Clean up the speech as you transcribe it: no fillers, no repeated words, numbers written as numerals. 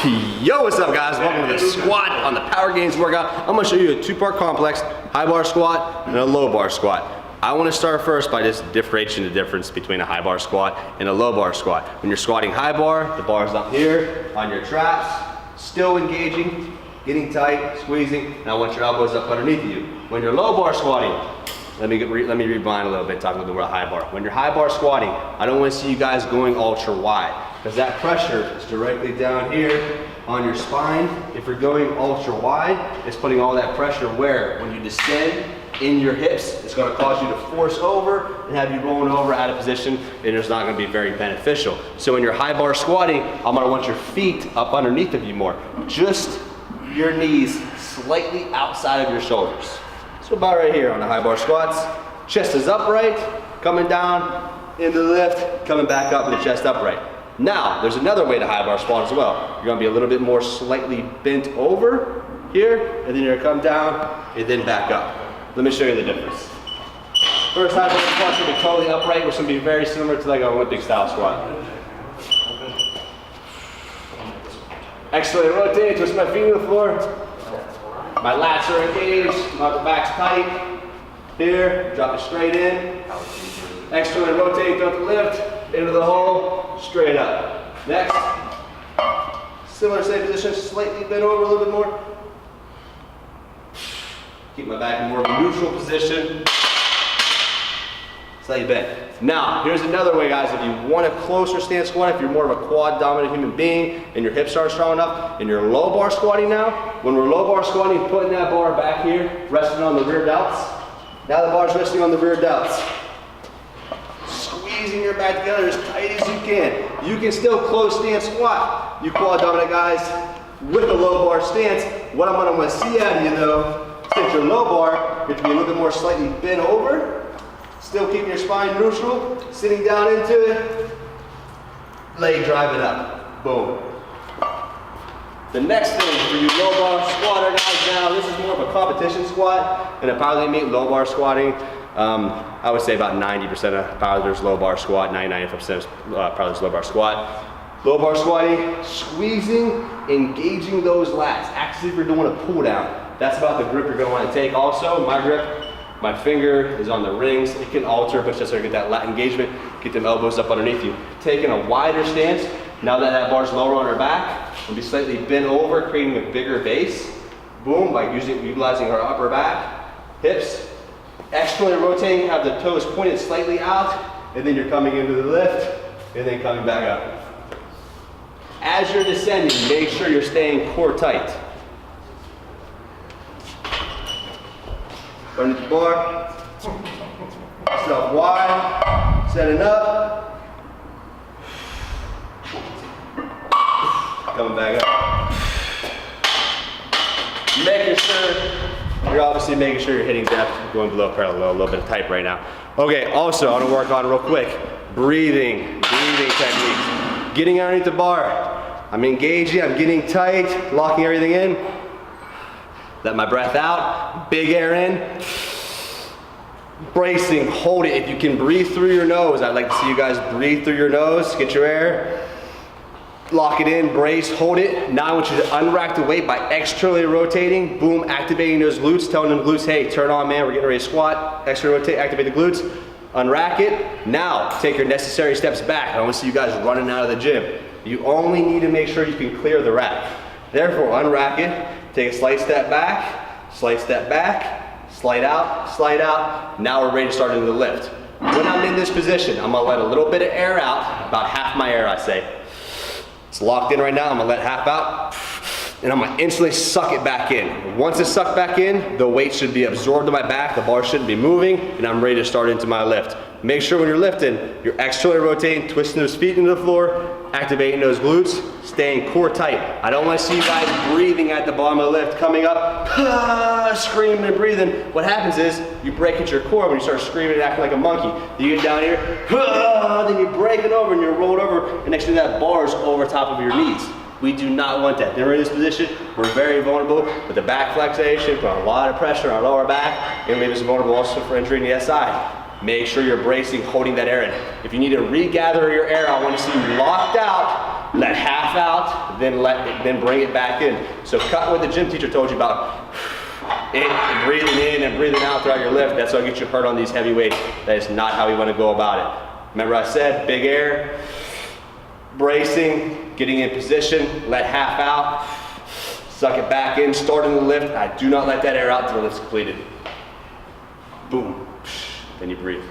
Yo, what's up guys? Welcome to the squat on the Power GAINZ workout. I'm gonna show you a two-part complex, high bar squat and a low bar squat. I wanna start first by just differentiating the difference between a high bar squat and a low bar squat. When you're squatting high bar, the bar's up here on your traps, still engaging, getting tight, squeezing, and I want your elbows up underneath you. When you're low bar squatting, let me rewind a little bit, talk a little bit about high bar. When you're high bar squatting, I don't want to see you guys going ultra wide because that pressure is directly down here on your spine. If you're going ultra wide, it's putting all that pressure where? When you descend in your hips, it's going to cause you to force over and have you rolling over out of position, and it's not going to be very beneficial. So when you're high bar squatting, I'm going to want your feet up underneath of you more. Just your knees slightly outside of your shoulders. So about right here on the high bar squats, chest is upright, coming down into the lift, coming back up with the chest upright. Now, there's another way to high bar squat as well. You're gonna be a little bit more slightly bent over here, and then you're gonna come down and then back up. Let me show you the difference. First high bar squat's gonna be totally upright, which is gonna be very similar to like an Olympic style squat. Externally rotate, twist my feet to the floor. My lats are engaged, my upper back's tight. Here, drop it straight in. Externally rotate, don't lift, into the hole, straight up. Next, similar same position, slightly bent over a little bit more. Keep my back in more of a neutral position. Slightly bent. Now, here's another way, guys. If you want a closer stance squat, if you're more of a quad dominant human being and your hips aren't strong enough, and you're low bar squatting now, when we're low bar squatting, putting that bar back here, resting on the rear delts. Now the bar's resting on the rear delts. Squeezing your back together as tight as you can. You can still close stance squat, you quad dominant guys, with a low bar stance. What I'm gonna want to see out of you though, since you're low bar, you have to be a little bit more slightly bent over. Still keeping your spine neutral, sitting down into it, leg driving up, boom. The next thing for you low bar squatter guys now, this is more of a competition squat, and a powerlifting meet, low bar squatting. I would say about 90% of powerlifters low bar squat, 95% of powerlifters low bar squat. Low bar squatting, squeezing, engaging those lats. Act as if you're doing a pull down. That's about the grip you're gonna wanna take. Also, my grip, my finger is on the rings. It can alter, but just so you get that lat engagement, get them elbows up underneath you. Taking a wider stance, now that that bar's lower on our back, we'll be slightly bent over, creating a bigger base. Boom, by utilizing our upper back, hips. Externally rotating, have the toes pointed slightly out, and then you're coming into the lift, and then coming back up. As you're descending, make sure you're staying core tight. Underneath the bar, sit up wide, setting up, coming back up. You're obviously making sure you're hitting depth, going below parallel, a little bit of type right now. Okay, also I want to work on real quick, breathing techniques. Getting underneath the bar, I'm engaging, I'm getting tight, locking everything in. Let my breath out, big air in. Bracing, hold it. If you can breathe through your nose, I'd like to see you guys breathe through your nose, get your air. Lock it in, brace, hold it. Now I want you to unrack the weight by externally rotating, boom, activating those glutes, telling them glutes, hey, turn on man, we're getting ready to squat. Externally rotate, activate the glutes, unrack it. Now, take your necessary steps back. I don't want to see you guys running out of the gym. You only need to make sure you can clear the rack. Therefore, unrack it. Take a slight step back, slide out, slide out. Now we're ready to start into the lift. When I'm in this position, I'm gonna let a little bit of air out, about half my air I say. It's locked in right now, I'm gonna let half out, and I'm gonna instantly suck it back in. Once it's sucked back in, the weight should be absorbed to my back, the bar shouldn't be moving, and I'm ready to start into my lift. Make sure when you're lifting, you're externally rotating, twisting those feet into the floor, activating those glutes, staying core tight. I don't want to see you guys breathing at the bottom of the lift, coming up, screaming and breathing. What happens is you break at your core when you start screaming and acting like a monkey. You get down here, then you break it over and you're rolled over, and next thing that bar's over top of your knees. We do not want that. Then we're in this position, we're very vulnerable with the back flexation, put a lot of pressure on our lower back, and leave us vulnerable also for injury in the SI. Make sure you're bracing, holding that air in. If you need to regather your air, I want to see you locked out, let half out, then bring it back in. So cut what the gym teacher told you about. Breathing in and breathing out throughout your lift. That's what gets you hurt on these heavy weights. That is not how we want to go about it. Remember I said big air, bracing, getting in position, let half out, suck it back in, starting the lift. I do not let that air out until the lift's completed. Boom. Then you breathe.